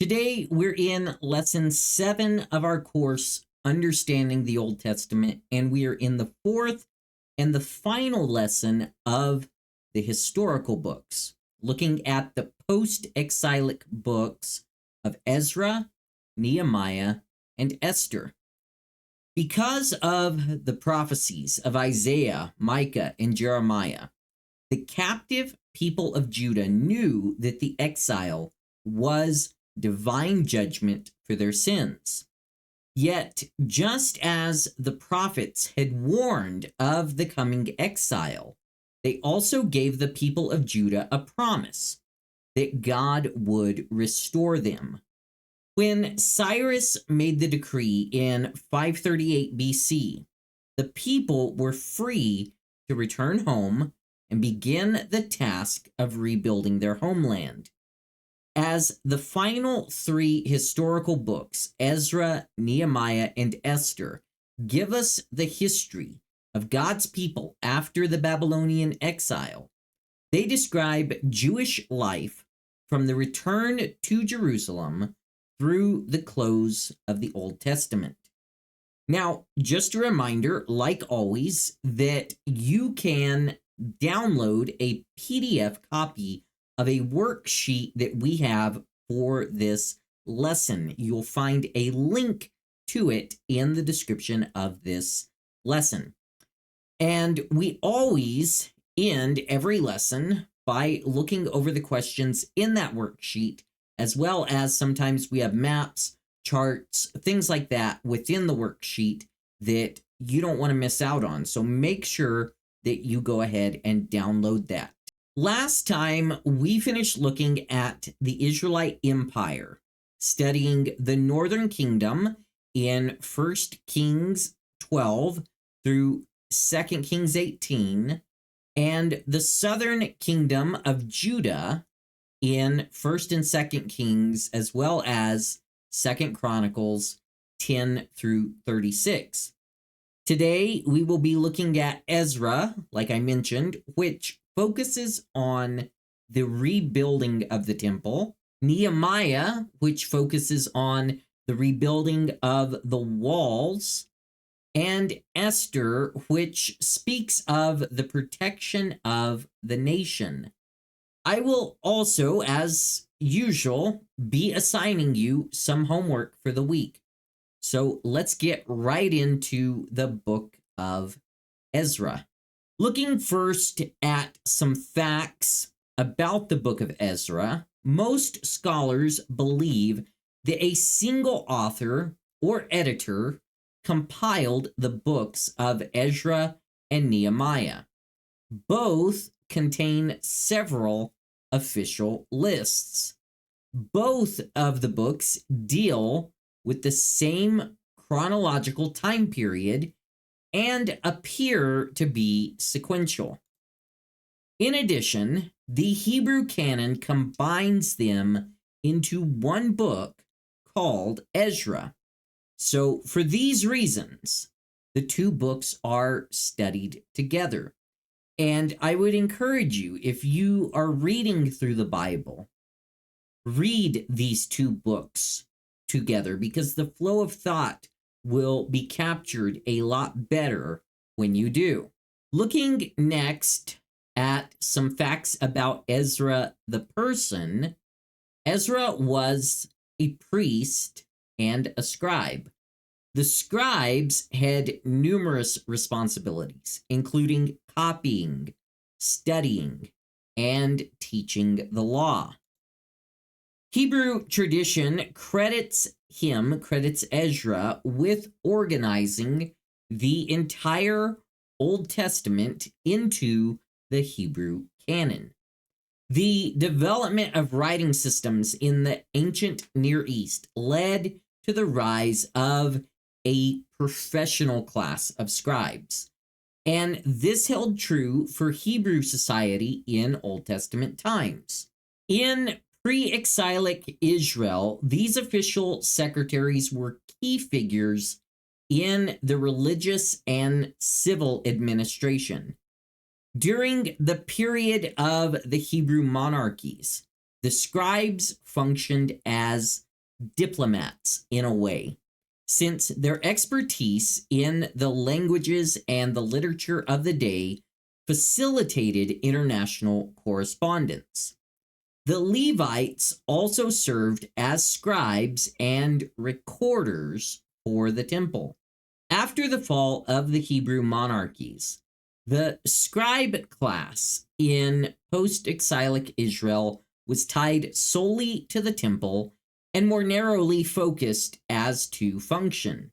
Today, we're in lesson 7 of our course, Understanding the Old Testament, and we are in the fourth and the final lesson of the historical books, looking at the post-exilic books of Ezra, Nehemiah, and Esther. Because of the prophecies of Isaiah, Micah, and Jeremiah, the captive people of Judah knew that the exile was divine judgment for their sins. Yet, just as the prophets had warned of the coming exile, they also gave the people of Judah a promise that God would restore them. When Cyrus made the decree in 538 BC, the people were free to return home and begin the task of rebuilding their homeland. As the final three historical books, Ezra, Nehemiah, and Esther, give us the history of God's people after the Babylonian exile, they describe Jewish life from the return to Jerusalem through the close of the Old Testament. Now, just a reminder, like always, that you can download a PDF copy of a worksheet that we have for this lesson. You'll find a link to it in the description of this lesson. And we always end every lesson by looking over the questions in that worksheet, as well as sometimes we have maps, charts, things like that within the worksheet that you don't want to miss out on. So make sure that you go ahead and download that. Last time, we finished looking at the Israelite Empire, studying the Northern Kingdom in 1 Kings 12 through 2 Kings 18, and the Southern Kingdom of Judah in 1 and 2 Kings, as well as 2 Chronicles 10 through 36. Today, we will be looking at Ezra, like I mentioned, which focuses on the rebuilding of the temple, Nehemiah, which focuses on the rebuilding of the walls, and Esther, which speaks of the protection of the nation. I will also, as usual, be assigning you some homework for the week. So let's get right into the book of Ezra. Looking first at some facts about the book of Ezra, most scholars believe that a single author or editor compiled the books of Ezra and Nehemiah. Both contain several official lists. Both of the books deal with the same chronological time period and appear to be sequential. In addition, the Hebrew canon combines them into one book called Ezra. So for these reasons, the two books are studied together. And I would encourage you, if you are reading through the Bible, read these two books together, because the flow of thought will be captured a lot better when you do. Looking next at some facts about Ezra the person, Ezra was a priest and a scribe. The scribes had numerous responsibilities, including copying, studying, and teaching the law. Hebrew tradition credits Ezra with organizing the entire Old Testament into the Hebrew canon. The development of writing systems in the ancient Near East led to the rise of a professional class of scribes, and this held true for Hebrew society in Old Testament times. In pre-exilic Israel, these official secretaries were key figures in the religious and civil administration. During the period of the Hebrew monarchies, the scribes functioned as diplomats in a way, since their expertise in the languages and the literature of the day facilitated international correspondence. The Levites also served as scribes and recorders for the temple. After the fall of the Hebrew monarchies, the scribe class in Postexilic Israel was tied solely to the temple and more narrowly focused as to function.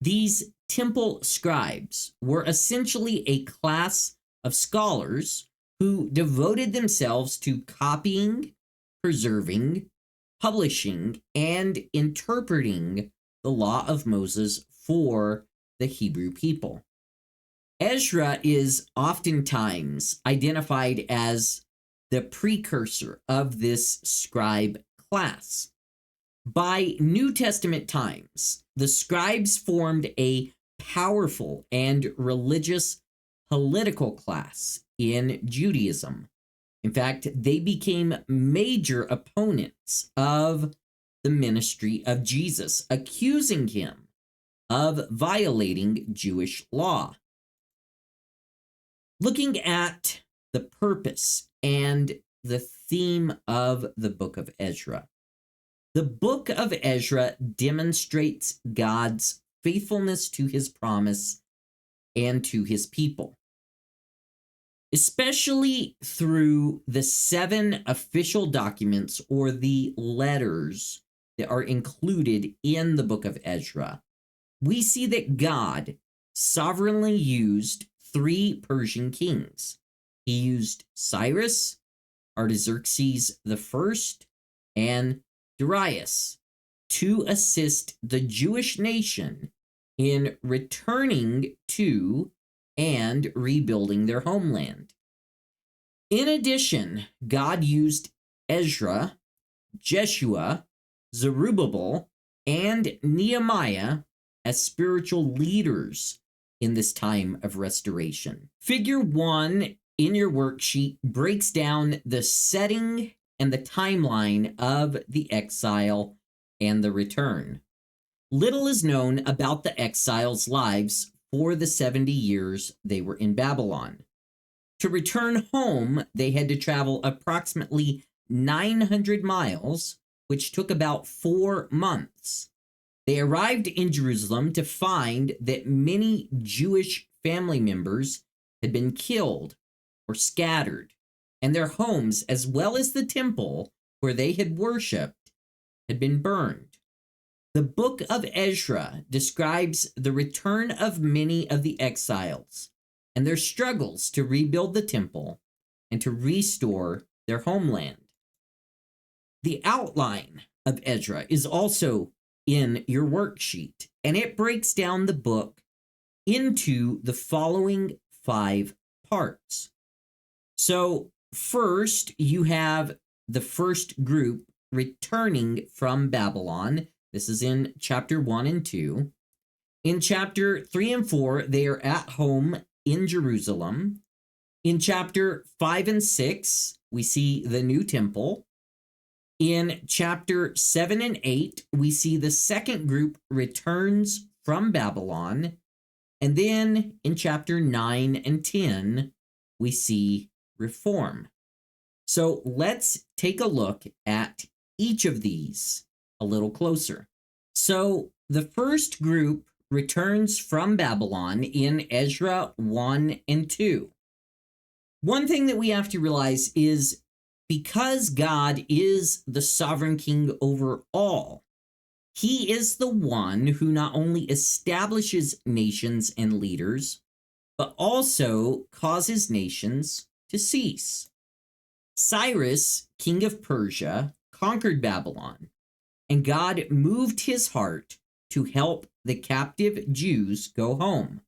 These temple scribes were essentially a class of scholars who devoted themselves to copying, preserving, publishing, and interpreting the law of Moses for the Hebrew people. Ezra is oftentimes identified as the precursor of this scribe class. By New Testament times, the scribes formed a powerful and religious political class in Judaism. In fact, they became major opponents of the ministry of Jesus, accusing him of violating Jewish law. Looking at the purpose and the theme of the book of Ezra. The book of Ezra demonstrates God's faithfulness to his promise and to his people, especially through the 7 official documents or the letters that are included in the book of Ezra. We see that God sovereignly used 3 Persian kings. He used Cyrus, Artaxerxes I, and Darius to assist the Jewish nation in returning to and rebuilding their homeland. In addition, God used Ezra, Jeshua, Zerubbabel, and Nehemiah as spiritual leaders in this time of restoration. Figure 1 in your worksheet breaks down the setting and the timeline of the exile and the return. Little is known about the exiles' lives for the 70 years they were in Babylon. To return home, they had to travel approximately 900 miles, which took about 4 months. They arrived in Jerusalem to find that many Jewish family members had been killed or scattered, and their homes, as well as the temple where they had worshipped, had been burned. The book of Ezra describes the return of many of the exiles and their struggles to rebuild the temple and to restore their homeland. The outline of Ezra is also in your worksheet, and it breaks down the book into the following 5 parts. So, first, you have the first group returning from Babylon. This is in chapter 1 and 2. In chapter 3 and 4, they are at home in Jerusalem. In chapter 5 and 6, we see the new temple. In chapter 7 and 8, we see the second group returns from Babylon. And then in chapter 9 and 10, we see reform. So let's take a look at each of these a little closer. So the first group returns from Babylon in Ezra 1 and 2. One thing that we have to realize is because God is the sovereign king over all, he is the one who not only establishes nations and leaders, but also causes nations to cease. Cyrus, king of Persia, conquered Babylon, and God moved his heart to help the captive Jews go home.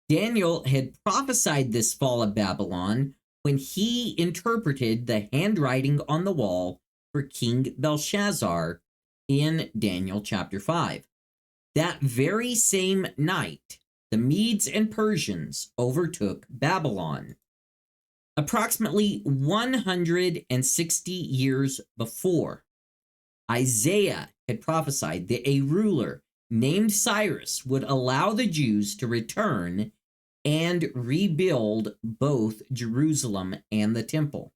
Daniel had prophesied this fall of Babylon when he interpreted the handwriting on the wall for King Belshazzar in Daniel chapter 5. That very same night, the Medes and Persians overtook Babylon. Approximately 160 years before, Isaiah had prophesied that a ruler named Cyrus would allow the Jews to return and rebuild both Jerusalem and the temple.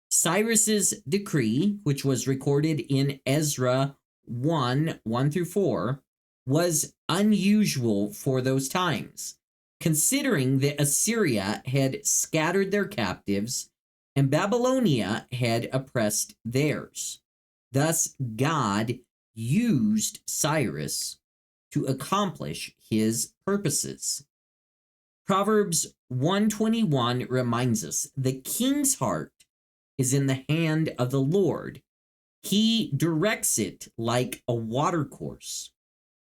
Cyrus's decree, which was recorded in Ezra 1 through 4, was unusual for those times, considering that Assyria had scattered their captives and Babylonia had oppressed theirs. Thus, God used Cyrus to accomplish his purposes. Proverbs 121 reminds us, the king's heart is in the hand of the Lord. He directs it like a watercourse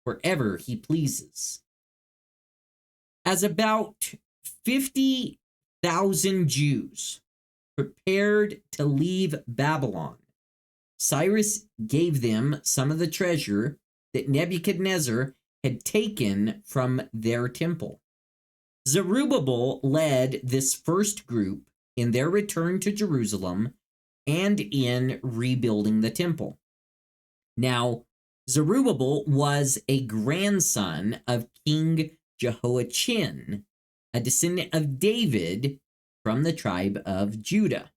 wherever he pleases. As about 50,000 Jews prepared to leave Babylon, Cyrus gave them some of the treasure that Nebuchadnezzar had taken from their temple. Zerubbabel led this first group in their return to Jerusalem and in rebuilding the temple. Now, Zerubbabel was a grandson of King Jehoiachin, a descendant of David from the tribe of Judah.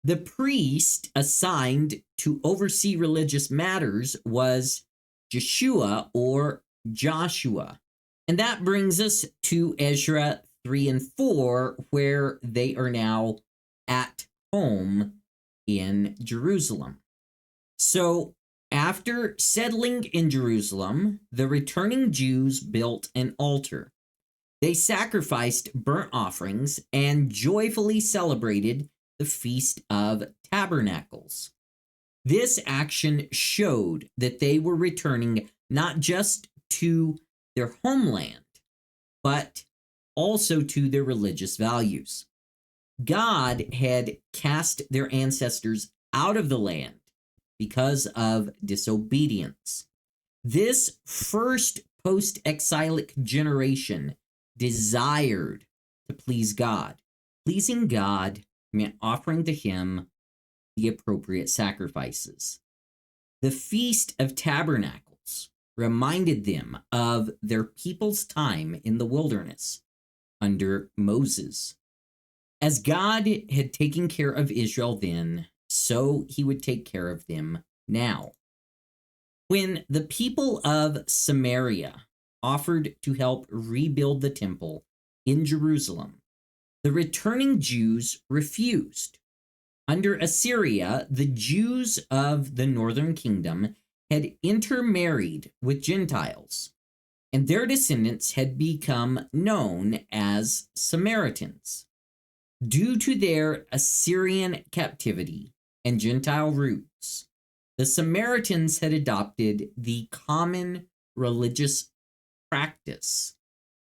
The priest assigned to oversee religious matters was Joshua or Joshua. And that brings us to Ezra 3 and 4, where they are now at home in Jerusalem. So, after settling in Jerusalem, the returning Jews built an altar. They sacrificed burnt offerings and joyfully celebrated the Feast of Tabernacles. This action showed that they were returning not just to their homeland, but also to their religious values. God had cast their ancestors out of the land because of disobedience. This first post-exilic generation desired to please God. Pleasing God meant offering to him the appropriate sacrifices. The Feast of Tabernacles reminded them of their people's time in the wilderness under Moses. As God had taken care of Israel then, so he would take care of them now. When the people of Samaria offered to help rebuild the temple in Jerusalem, the returning Jews refused. Under Assyria, the Jews of the northern kingdom had intermarried with Gentiles, and their descendants had become known as Samaritans. Due to their Assyrian captivity and Gentile roots, the Samaritans had adopted the common religious practice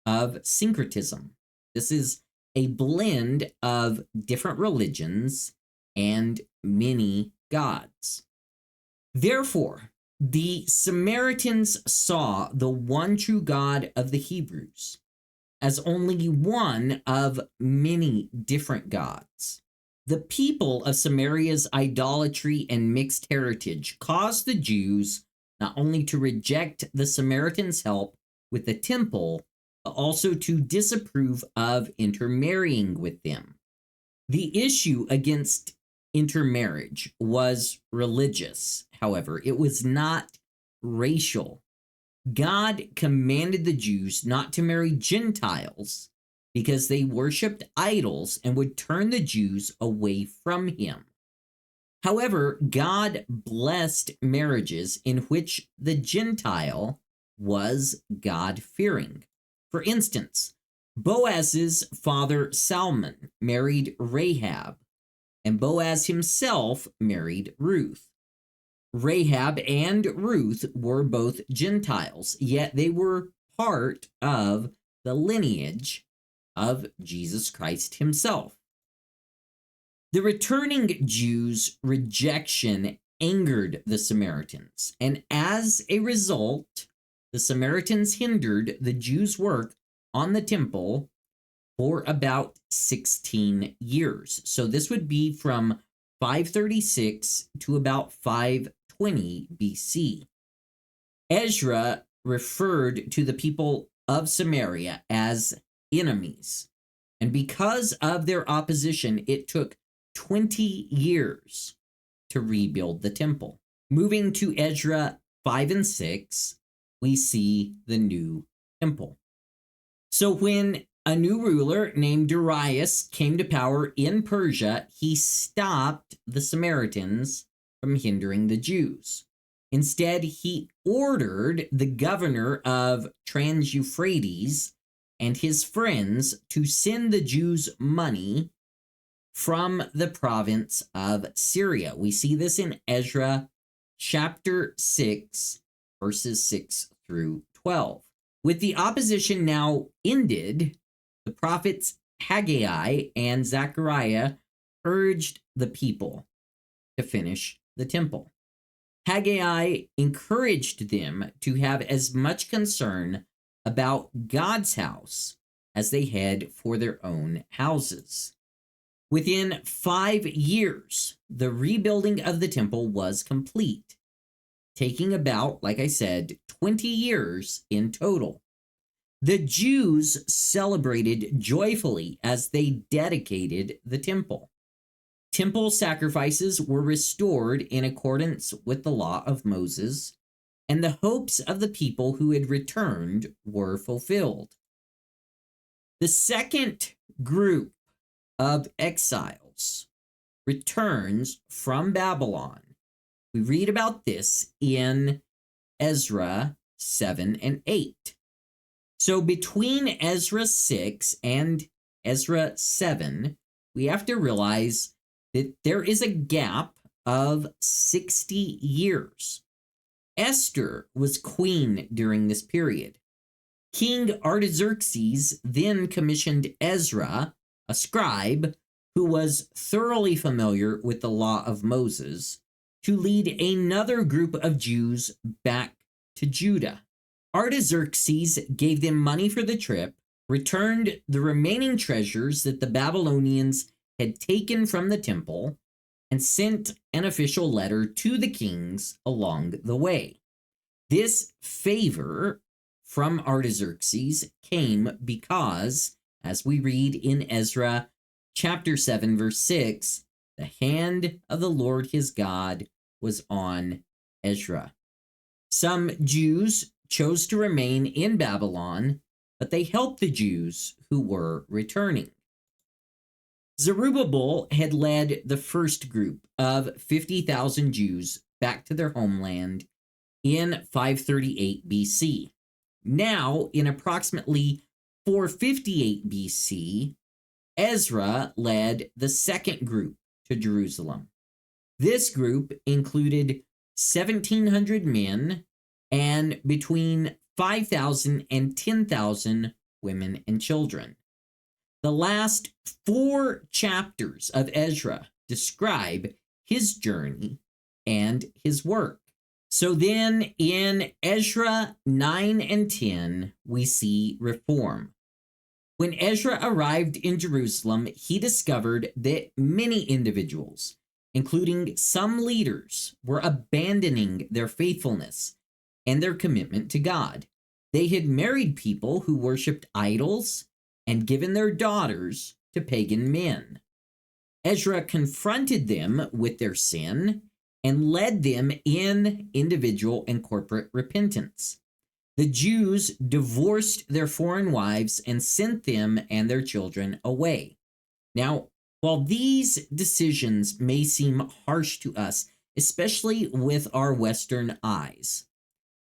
of syncretism. This is a blend of different religions and many gods. Therefore, the Samaritans saw the one true God of the Hebrews as only one of many different gods. The people of Samaria's idolatry and mixed heritage caused the Jews not only to reject the Samaritans' help with the temple, but also to disapprove of intermarrying with them. The issue against intermarriage was religious, however, it was not racial. God commanded the Jews not to marry Gentiles because they worshipped idols and would turn the Jews away from him. However, God blessed marriages in which the Gentile was God-fearing. For instance, Boaz's father Salmon married Rahab, and Boaz himself married Ruth. Rahab and Ruth were both Gentiles, yet they were part of the lineage of Jesus Christ himself. The returning Jews' rejection angered the Samaritans, and as a result, the Samaritans hindered the Jews' work on the temple for about 16 years. So this would be from 536 to about 5 520 BC. Ezra referred to the people of Samaria as enemies, and because of their opposition, it took 20 years to rebuild the temple. Moving to Ezra 5 and 6, we see the new temple. So when a new ruler named Darius came to power in Persia, he stopped the Samaritans from hindering the Jews. Instead, he ordered the governor of Trans-Euphrates and his friends to send the Jews money from the province of Syria. We see this in Ezra chapter 6, verses 6 through 12. With the opposition now ended, the prophets Haggai and Zechariah urged the people to finish the temple. Haggai encouraged them to have as much concern about God's house as they had for their own houses. Within 5 years, the rebuilding of the temple was complete, taking about, like I said, 20 years in total. The Jews celebrated joyfully as they dedicated the temple. Temple sacrifices were restored in accordance with the law of Moses, and the hopes of the people who had returned were fulfilled. The second group of exiles returns from Babylon. We read about this in Ezra 7 and 8. So between Ezra 6 and Ezra 7, we have to realize that there is a gap of 60 years. Esther was queen during this period. King Artaxerxes then commissioned Ezra, a scribe who was thoroughly familiar with the law of Moses, to lead another group of Jews back to Judah. Artaxerxes gave them money for the trip, returned the remaining treasures that the Babylonians had taken from the temple, and sent an official letter to the kings along the way. This favor from Artaxerxes came because, as we read in Ezra chapter 7, verse 6, the hand of the Lord his God was on Ezra. Some Jews chose to remain in Babylon, but they helped the Jews who were returning. Zerubbabel had led the first group of 50,000 Jews back to their homeland in 538 BC. Now, in approximately 458 BC, Ezra led the second group to Jerusalem. This group included 1,700 men and between 5,000 and 10,000 women and children. The last 4 chapters of Ezra describe his journey and his work. So then in Ezra 9 and 10, we see reform. When Ezra arrived in Jerusalem, he discovered that many individuals, including some leaders, were abandoning their faithfulness and their commitment to God. They had married people who worshipped idols and given their daughters to pagan men. Ezra confronted them with their sin and led them in individual and corporate repentance. The Jews divorced their foreign wives and sent them and their children away. Now, while these decisions may seem harsh to us, especially with our Western eyes,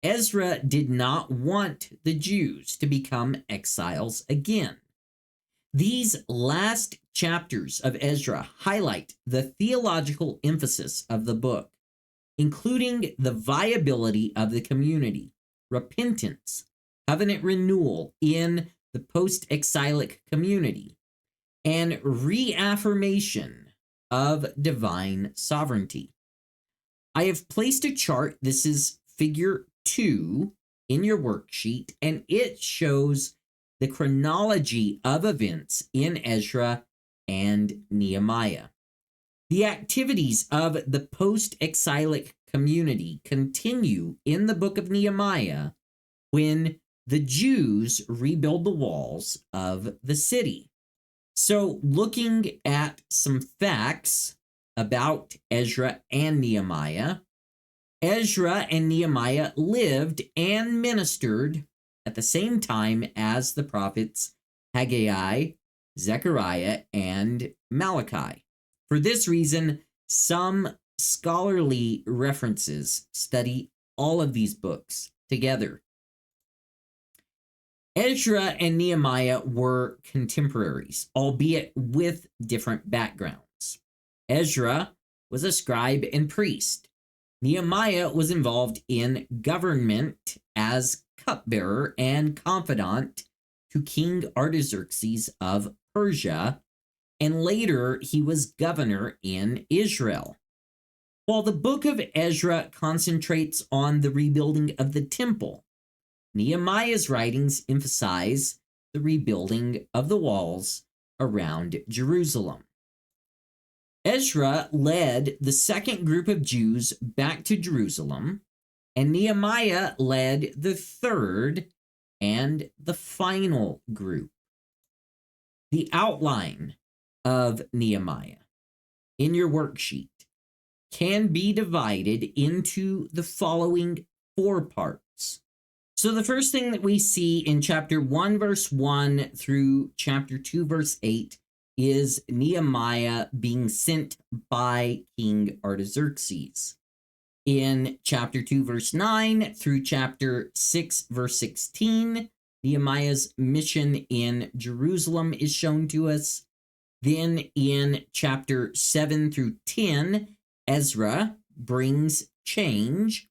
Ezra did not want the Jews to become exiles again. These last chapters of Ezra highlight the theological emphasis of the book, including the viability of the community, repentance, covenant renewal in the post-exilic community, and reaffirmation of divine sovereignty. I have placed a chart, this is figure 2 in your worksheet, and it shows the chronology of events in Ezra and Nehemiah. The activities of the post-exilic community continue in the book of Nehemiah when the Jews rebuild the walls of the city. So, looking at some facts about Ezra and Nehemiah, Ezra and Nehemiah lived and ministered at the same time as the prophets Haggai, Zechariah, and Malachi. For this reason, some scholarly references study all of these books together. Ezra and Nehemiah were contemporaries, albeit with different backgrounds. Ezra was a scribe and priest. Nehemiah was involved in government as cupbearer and confidant to King Artaxerxes of Persia, and later he was governor in Israel. While the book of Ezra concentrates on the rebuilding of the temple, Nehemiah's writings emphasize the rebuilding of the walls around Jerusalem. Ezra led the second group of Jews back to Jerusalem, and Nehemiah led the third and the final group. The outline of Nehemiah in your worksheet can be divided into the following 4 parts. So the first thing that we see in chapter 1, verse 1 through chapter 2, verse 8 is Nehemiah being sent by King Artaxerxes. In chapter 2, verse 9 through chapter 6, verse 16, Nehemiah's mission in Jerusalem is shown to us. Then in chapter 7 through 10, Ezra brings change.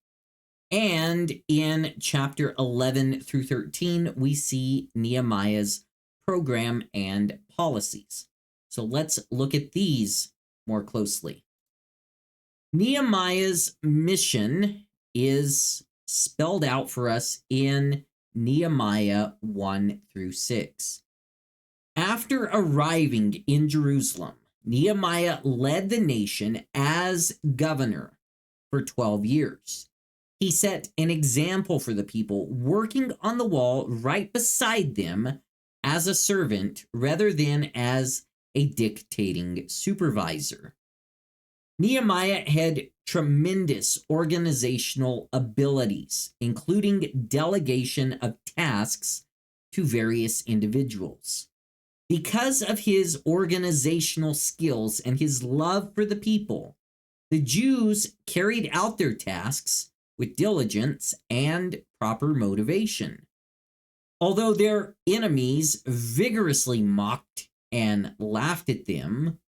And in chapter 11 through 13, we see Nehemiah's program and policies. So let's look at these more closely. Nehemiah's mission is spelled out for us in Nehemiah 1 through 6. After arriving in Jerusalem, Nehemiah led the nation as governor for 12 years. He set an example for the people, working on the wall right beside them as a servant rather than as a dictating supervisor. Nehemiah had tremendous organizational abilities, including delegation of tasks to various individuals. Because of his organizational skills and his love for the people, the Jews carried out their tasks with diligence and proper motivation. Although their enemies vigorously mocked and laughed at them,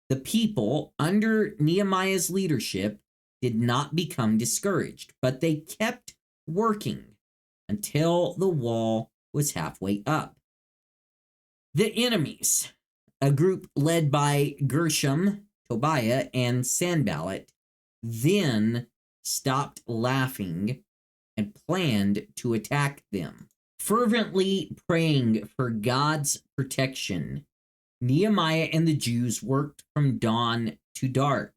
the people, under Nehemiah's leadership, did not become discouraged, but they kept working until the wall was halfway up. The enemies, a group led by Gershom, Tobiah, and Sanballat, then stopped laughing and planned to attack them. Fervently praying for God's protection, Nehemiah and the Jews worked from dawn to dark.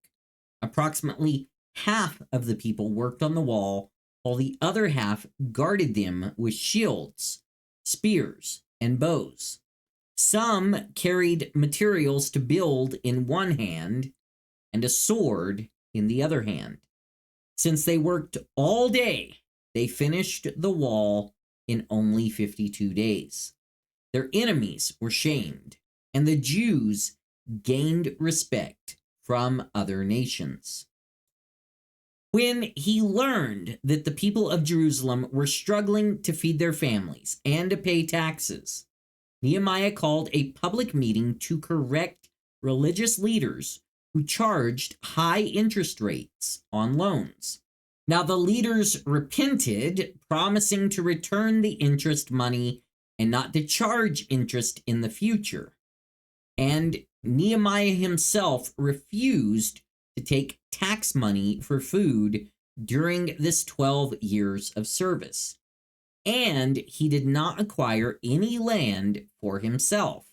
Approximately half of the people worked on the wall, while the other half guarded them with shields, spears, and bows. Some carried materials to build in one hand and a sword in the other hand. Since they worked all day, they finished the wall in only 52 days. Their enemies were shamed, and the Jews gained respect from other nations. When he learned that the people of Jerusalem were struggling to feed their families and to pay taxes, Nehemiah called a public meeting to correct religious leaders who charged high interest rates on loans. Now the leaders repented, promising to return the interest money and not to charge interest in the future. And Nehemiah himself refused to take tax money for food during this 12 years of service. And he did not acquire any land for himself.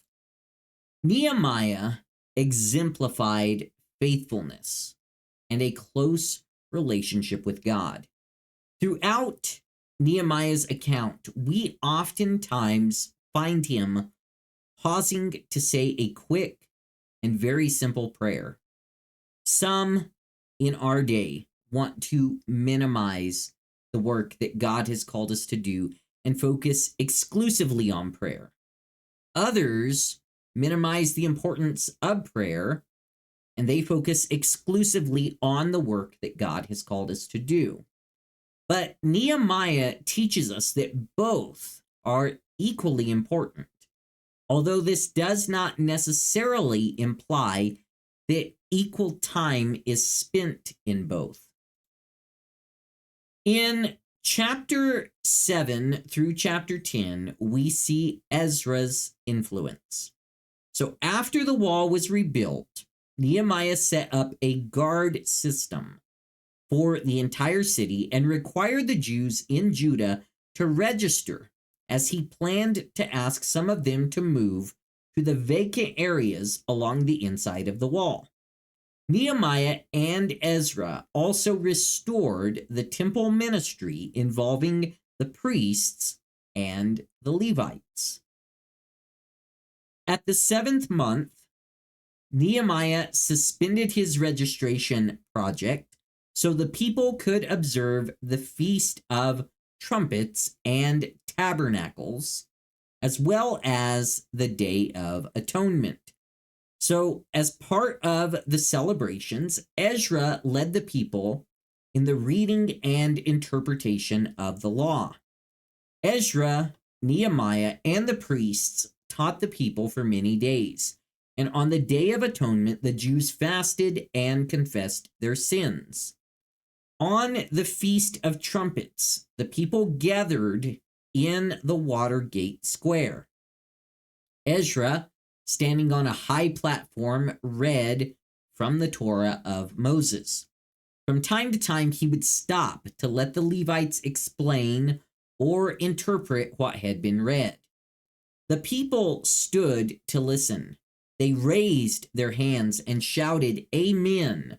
Nehemiah exemplified faithfulness and a close relationship with God. Throughout Nehemiah's account, we oftentimes find him pausing to say a quick and very simple prayer. Some in our day want to minimize the work that God has called us to do and focus exclusively on prayer. Others minimize the importance of prayer and they focus exclusively on the work that God has called us to do. But Nehemiah teaches us that both are equally important, although this does not necessarily imply that equal time is spent in both. In chapter 7 through chapter 10, we see Ezra's influence. So after the wall was rebuilt, Nehemiah set up a guard system for the entire city and required the Jews in Judah to register, as he planned to ask some of them to move to the vacant areas along the inside of the wall. Nehemiah and Ezra also restored the temple ministry involving the priests and the Levites. At the 7th month, Nehemiah suspended his registration project so the people could observe the Feast of Trumpets and Tabernacles, as well as the Day of Atonement. So, as part of the celebrations, Ezra led the people in the reading and interpretation of the law. Ezra, Nehemiah, and the priests taught the people for many days. And on the Day of Atonement, the Jews fasted and confessed their sins. On the Feast of Trumpets, the people gathered in the Watergate Square. Ezra, standing on a high platform, read from the Torah of Moses. From time to time, he would stop to let the Levites explain or interpret what had been read. The people stood to listen. They raised their hands and shouted, "Amen."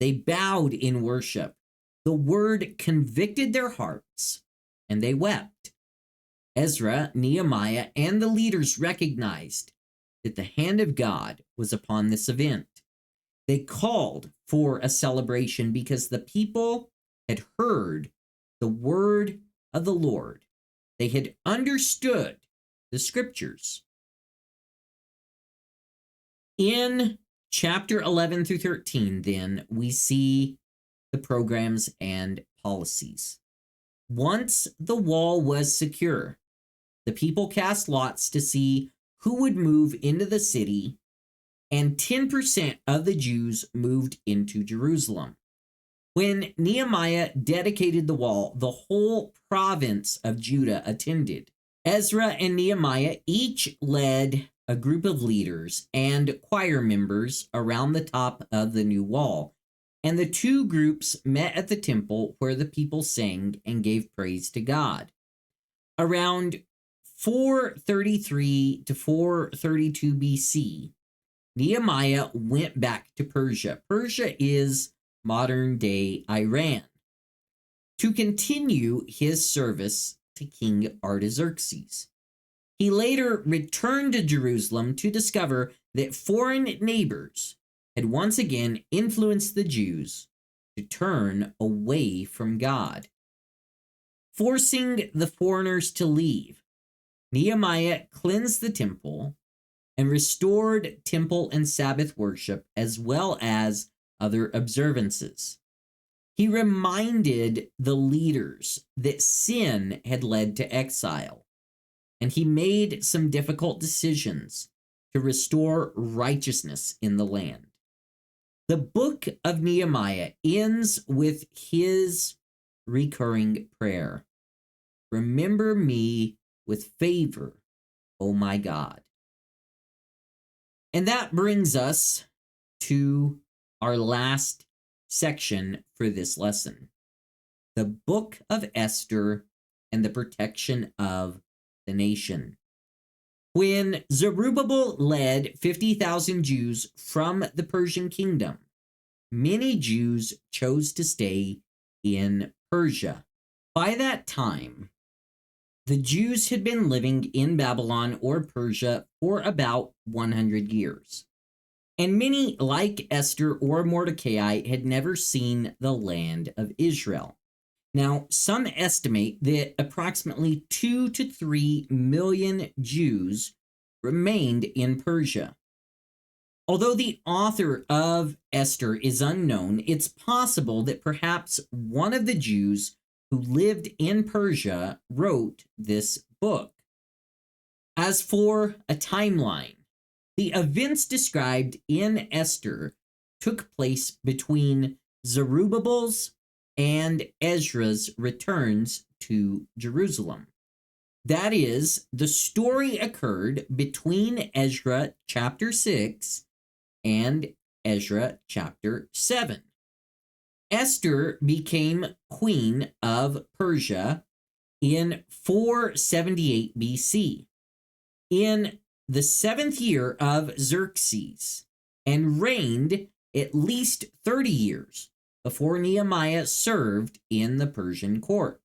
They bowed in worship. The word convicted their hearts, and they wept. Ezra, Nehemiah, and the leaders recognized that the hand of God was upon this event. They called for a celebration because the people had heard the word of the Lord. They had understood the scriptures. In chapter 11 through 13, then, we see the programs and policies. Once the wall was secure, the people cast lots to see who would move into the city, and 10% of the Jews moved into Jerusalem. When Nehemiah dedicated the wall, the whole province of Judah attended. Ezra and Nehemiah each led a group of leaders and choir members around the top of the new wall, and the two groups met at the temple where the people sang and gave praise to God. Around 433 to 432 BC, Nehemiah went back to Persia. Persia is modern-day Iran, to continue his service to King Artaxerxes. He later returned to Jerusalem to discover that foreign neighbors had once again influenced the Jews to turn away from God. Forcing the foreigners to leave, Nehemiah cleansed the temple and restored temple and Sabbath worship as well as other observances. He reminded the leaders that sin had led to exile, and he made some difficult decisions to restore righteousness in the land. The book of Nehemiah ends with his recurring prayer, "Remember me with favor, O my God." And that brings us to our last section for this lesson, the book of Esther and the protection of the nation. When Zerubbabel led 50,000 Jews from the Persian kingdom many Jews chose to stay in Persia. By that time, the Jews had been living in Babylon or Persia for about 100 years. And many, like Esther or Mordecai, had never seen the land of Israel. Now, some estimate that approximately 2 to 3 million Jews remained in Persia. Although the author of Esther is unknown, it's possible that perhaps one of the Jews who lived in Persia wrote this book. As for a timeline, the events described in Esther took place between Zerubbabel's and Ezra's returns to Jerusalem. That is, the story occurred between Ezra chapter 6 and Ezra chapter 7. Esther became queen of Persia in 478 BC, in the 7th year of Xerxes, and reigned at least 30 years before Nehemiah served in the Persian court.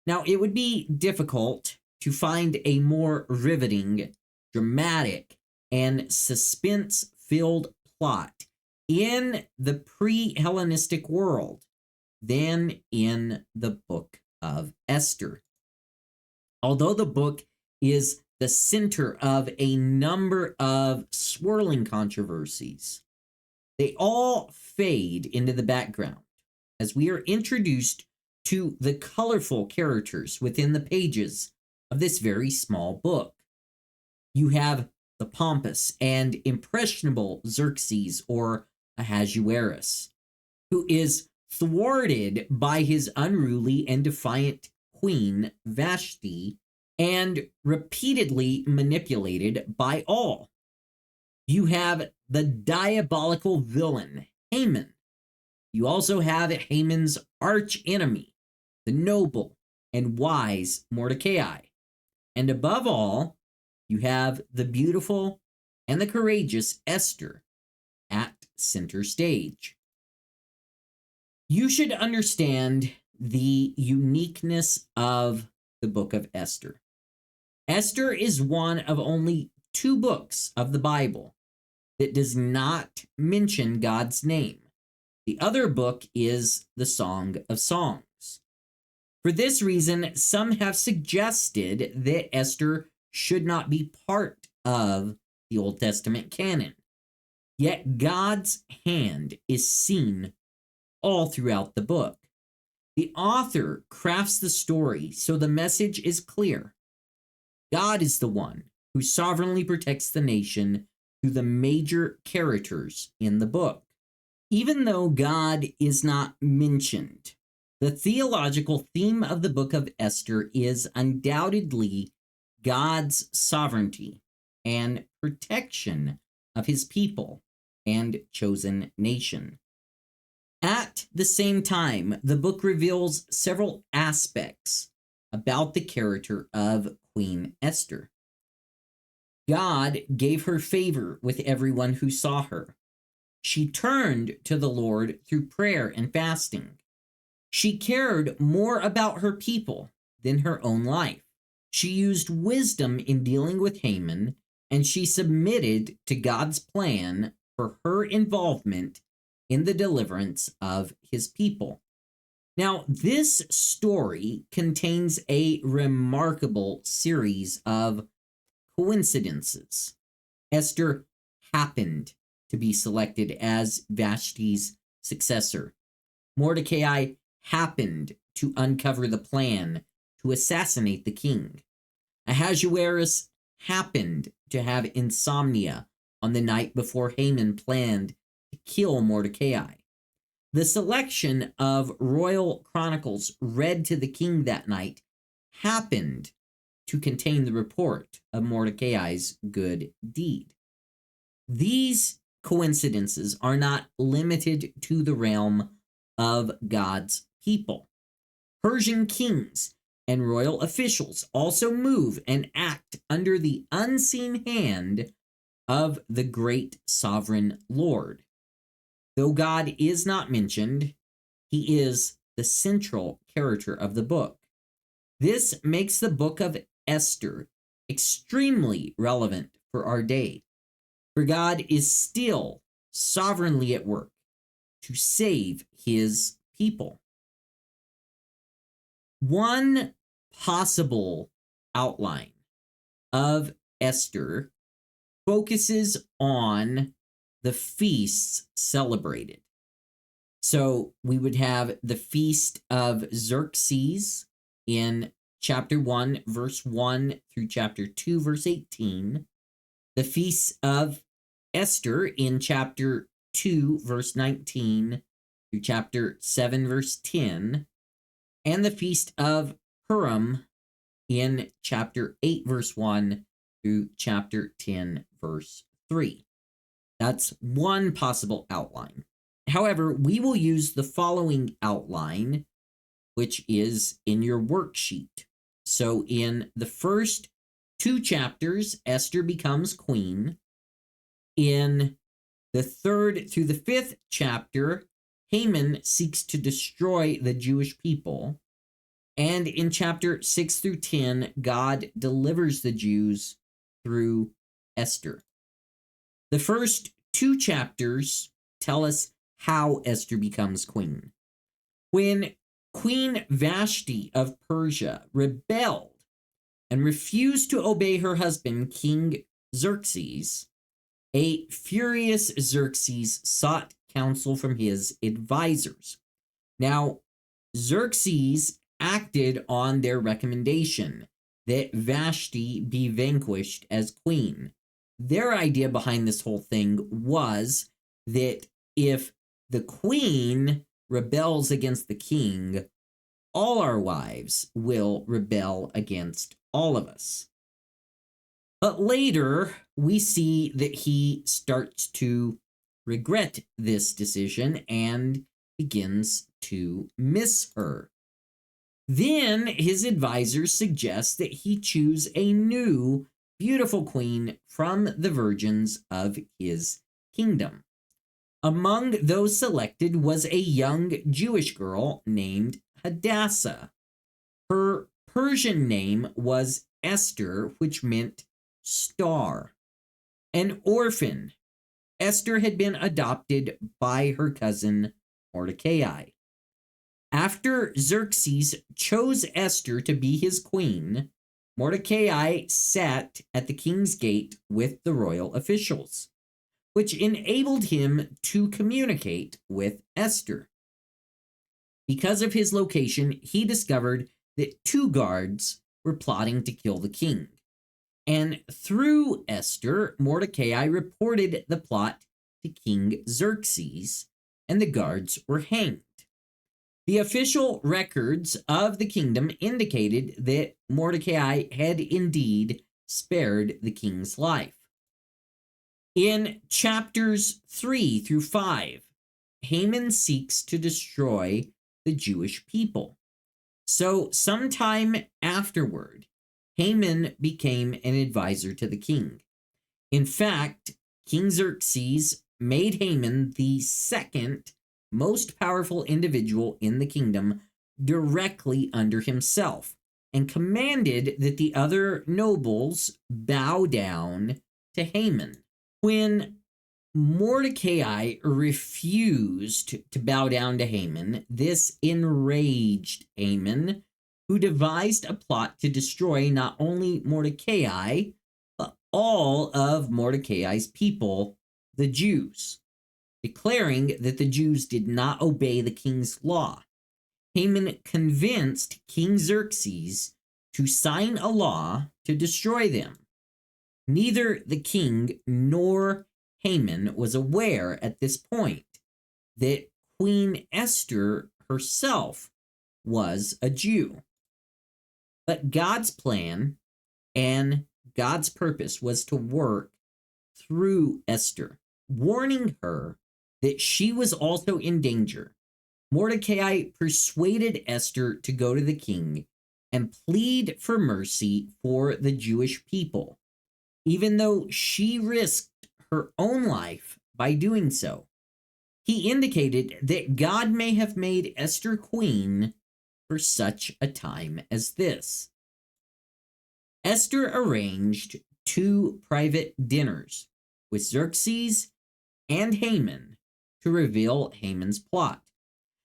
Now, it would be difficult to find a more riveting, dramatic, and suspense-filled plot in the pre-Hellenistic world than in the book of Esther. Although the book is the center of a number of swirling controversies, they all fade into the background as we are introduced to the colorful characters within the pages of this very small book. You have the pompous and impressionable Xerxes, or Ahasuerus, who is thwarted by his unruly and defiant queen Vashti and repeatedly manipulated by all. You have the diabolical villain Haman. You also have Haman's arch-enemy, the noble and wise Mordecai. And above all, you have the beautiful and the courageous Esther at center stage. You should understand the uniqueness of the book of Esther. Esther is one of only 2 books of the Bible that does not mention God's name. The other book is the Song of Songs. For this reason, some have suggested that Esther should not be part of the Old Testament canon. Yet God's hand is seen all throughout the book. The author crafts the story so the message is clear. God is the one who sovereignly protects the nation through the major characters in the book. Even though God is not mentioned, the theological theme of the book of Esther is undoubtedly God's sovereignty and protection of his people and chosen nation. At the same time, the book reveals several aspects about the character of Queen Esther. God gave her favor with everyone who saw her. She turned to the Lord through prayer and fasting. She cared more about her people than her own life. She used wisdom in dealing with Haman, and she submitted to God's plan for her involvement in the deliverance of his people. Now, this story contains a remarkable series of coincidences. Esther happened to be selected as Vashti's successor. Mordecai happened to uncover the plan to assassinate the king. Ahasuerus happened to have insomnia on the night before Haman planned to kill Mordecai. The selection of royal chronicles read to the king that night happened to contain the report of Mordecai's good deed. These coincidences are not limited to the realm of God's people. Persian kings and royal officials also move and act under the unseen hand of the great sovereign Lord. Though God is not mentioned, he is the central character of the book. This makes the book of Esther extremely relevant for our day, for God is still sovereignly at work to save his people. One possible outline of Esther focuses on the feasts celebrated. So we would have the feast of Xerxes in chapter 1, verse 1 through chapter 2, verse 18, the feast of Esther in chapter 2, verse 19 through chapter 7, verse 10, and the feast of Purim in chapter 8, verse 1 through chapter 10, verse 3. That's one possible outline. However, we will use the following outline, which is in your worksheet. So in the first 2 chapters, Esther becomes queen. In the 3rd through the 5th chapter, Haman seeks to destroy the Jewish people. And in chapter 6 through 10, God delivers the Jews through Esther. The first 2 chapters tell us how Esther becomes queen. When Queen Vashti of Persia rebelled and refused to obey her husband, King Xerxes, a furious Xerxes sought counsel from his advisors. Now, Xerxes acted on their recommendation that Vashti be vanquished as queen. Their idea behind this whole thing was that if the queen rebels against the king, all our wives will rebel against all of us. But later, we see that he starts to regret this decision and begins to miss her. Then his advisors suggest that he choose a new, beautiful queen from the virgins of his kingdom. Among those selected was a young Jewish girl named Hadassah. Her Persian name was Esther, which meant star. An orphan, Esther had been adopted by her cousin Mordecai. After Xerxes chose Esther to be his queen, Mordecai sat at the king's gate with the royal officials, which enabled him to communicate with Esther. Because of his location, he discovered that 2 guards were plotting to kill the king. And through Esther, Mordecai reported the plot to King Xerxes, and the guards were hanged. The official records of the kingdom indicated that Mordecai had indeed spared the king's life. In chapters 3 through 5, Haman seeks to destroy the Jewish people. So sometime afterward, Haman became an advisor to the king. In fact, King Xerxes made Haman the second most powerful individual in the kingdom directly under himself, and commanded that the other nobles bow down to Haman. When Mordecai refused to bow down to Haman, this enraged Haman, who devised a plot to destroy not only Mordecai, but all of Mordecai's people, the Jews, declaring that the Jews did not obey the king's law. Haman convinced King Xerxes to sign a law to destroy them. Neither the king nor Haman was aware at this point that Queen Esther herself was a Jew. But God's plan and God's purpose was to work through Esther, warning her that she was also in danger. Mordecai persuaded Esther to go to the king and plead for mercy for the Jewish people, even though she risked her own life by doing so. He indicated that God may have made Esther queen for such a time as this. Esther arranged 2 private dinners with Xerxes and Haman to reveal Haman's plot.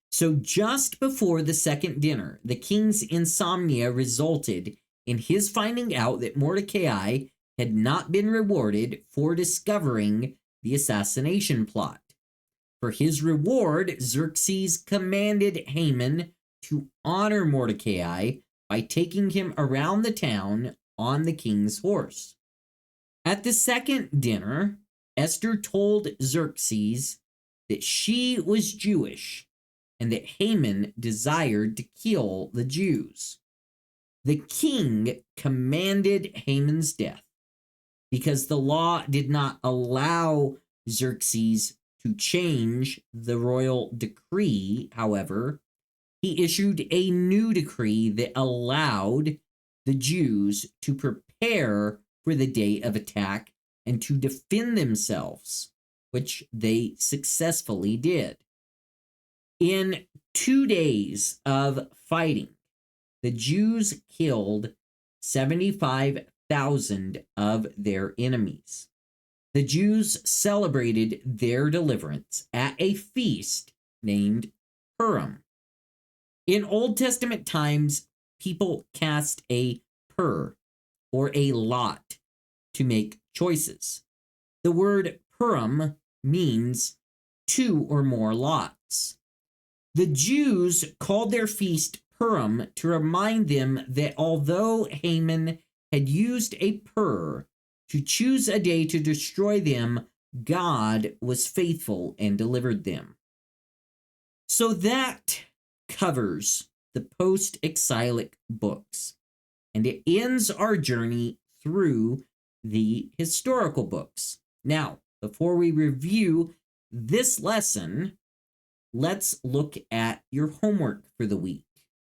So just before the second dinner, the king's insomnia resulted in his finding out that Mordecai had not been rewarded for discovering the assassination plot. For his reward, Xerxes commanded Haman to honor Mordecai by taking him around the town on the king's horse. At the second dinner, Esther told Xerxes that she was Jewish and that Haman desired to kill the Jews. The king commanded Haman's death because the law did not allow Xerxes to change the royal decree. However, he issued a new decree that allowed the Jews to prepare for the day of attack and to defend themselves, which they successfully did. In 2 days of fighting, the Jews killed 75,000 of their enemies. The Jews celebrated their deliverance at a feast named Purim. In Old Testament times, people cast a pur, or a lot, to make choices. The word Purim means 2 or more lots. The Jews called their feast Purim to remind them that although Haman had used a pur to choose a day to destroy them, God was faithful and delivered them. So that covers the Postexilic books, and it ends our journey through the historical books. Now, before we review this lesson, let's look at your homework for the week.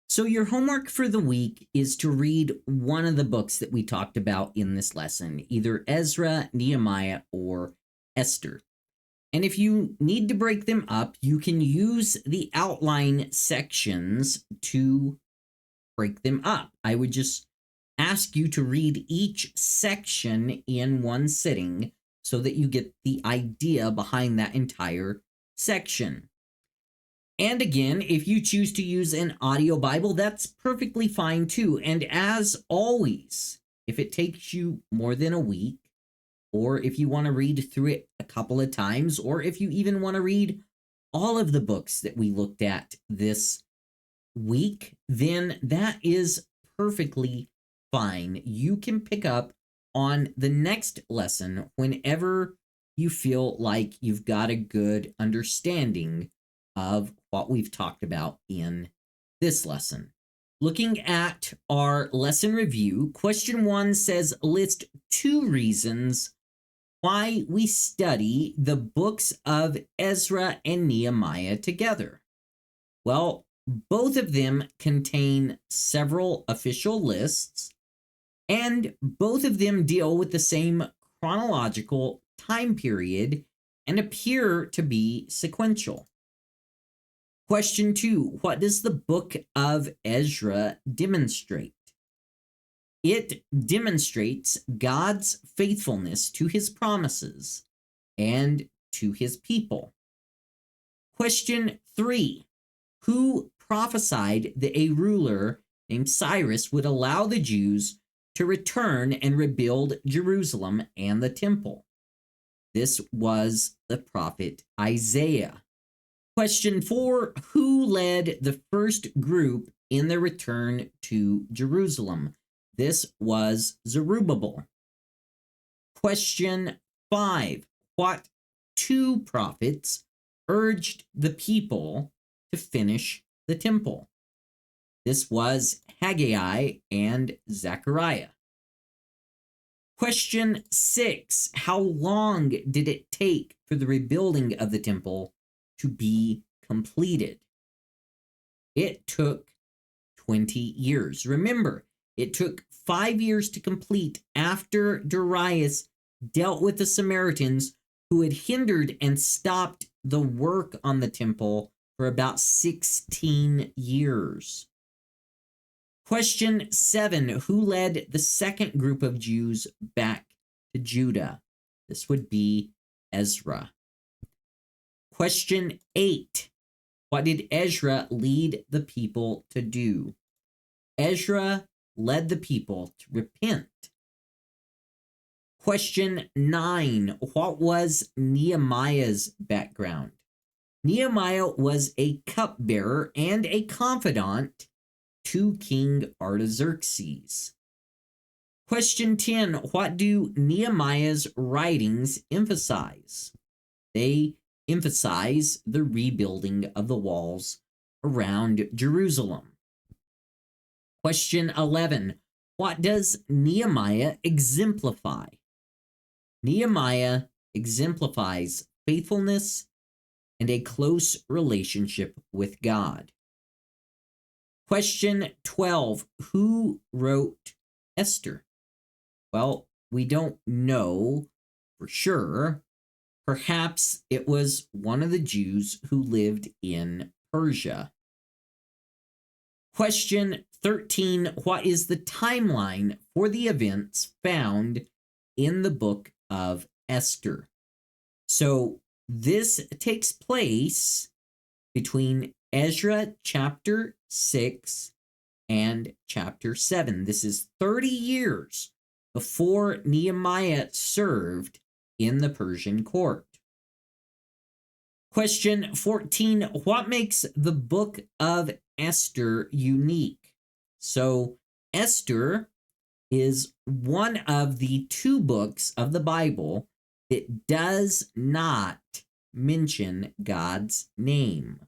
So your homework for the week is to read one of the books that we talked about in this lesson, either Ezra, Nehemiah, or Esther. And if you need to break them up, you can use the outline sections to break them up. I would just ask you to read each section in one sitting so that you get the idea behind that entire section. And again, if you choose to use an audio Bible, that's perfectly fine too. And as always, if it takes you more than a week, or if you want to read through it a couple of times, or if you even want to read all of the books that we looked at this week, then that is perfectly fine. You can pick up on the next lesson whenever you feel like you've got a good understanding of what we've talked about in this lesson. Looking at our lesson review, question 1 says, list 2 reasons why we study the books of Ezra and Nehemiah together. Well, both of them contain several official lists, and both of them deal with the same chronological time period and appear to be sequential. Question 2, what does the book of Ezra demonstrate? It demonstrates God's faithfulness to his promises and to his people. Question 3, who prophesied that a ruler named Cyrus would allow the Jews to return and rebuild Jerusalem and the temple? This was the prophet Isaiah. Question 4, who led the first group in the return to Jerusalem? This was Zerubbabel. Question 5, what 2 prophets urged the people to finish the temple? This was Haggai and Zechariah. Question 6, how long did it take for the rebuilding of the temple to be completed? It took 20 years. Remember, it took 5 years to complete after Darius dealt with the Samaritans who had hindered and stopped the work on the temple for about 16 years. Question 7. Who led the second group of Jews back to Judah? This would be Ezra. Question 8. What did Ezra lead the people to do? Ezra led the people to repent. Question 9. What was Nehemiah's background? Nehemiah was a cupbearer and a confidant to King Artaxerxes. Question 10. What do Nehemiah's writings emphasize? They emphasize the rebuilding of the walls around Jerusalem. Question 11. What does Nehemiah exemplify? Nehemiah exemplifies faithfulness and a close relationship with God. Question 12. Who wrote Esther? Well, we don't know for sure. Perhaps it was one of the Jews who lived in Persia. Question 13. What is the timeline for the events found in the book of Esther? So this takes place between Ezra chapter 6 and chapter 7. This is 30 years before Nehemiah served in the Persian court. Question 14. What makes the book of Esther unique? So Esther is one of the 2 books of the Bible that does not mention God's name.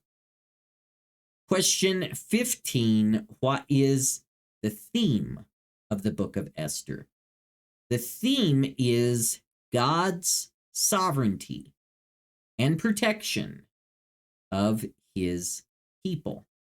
Question 15. What is the theme of the book of Esther? The theme is God's sovereignty and protection of his people.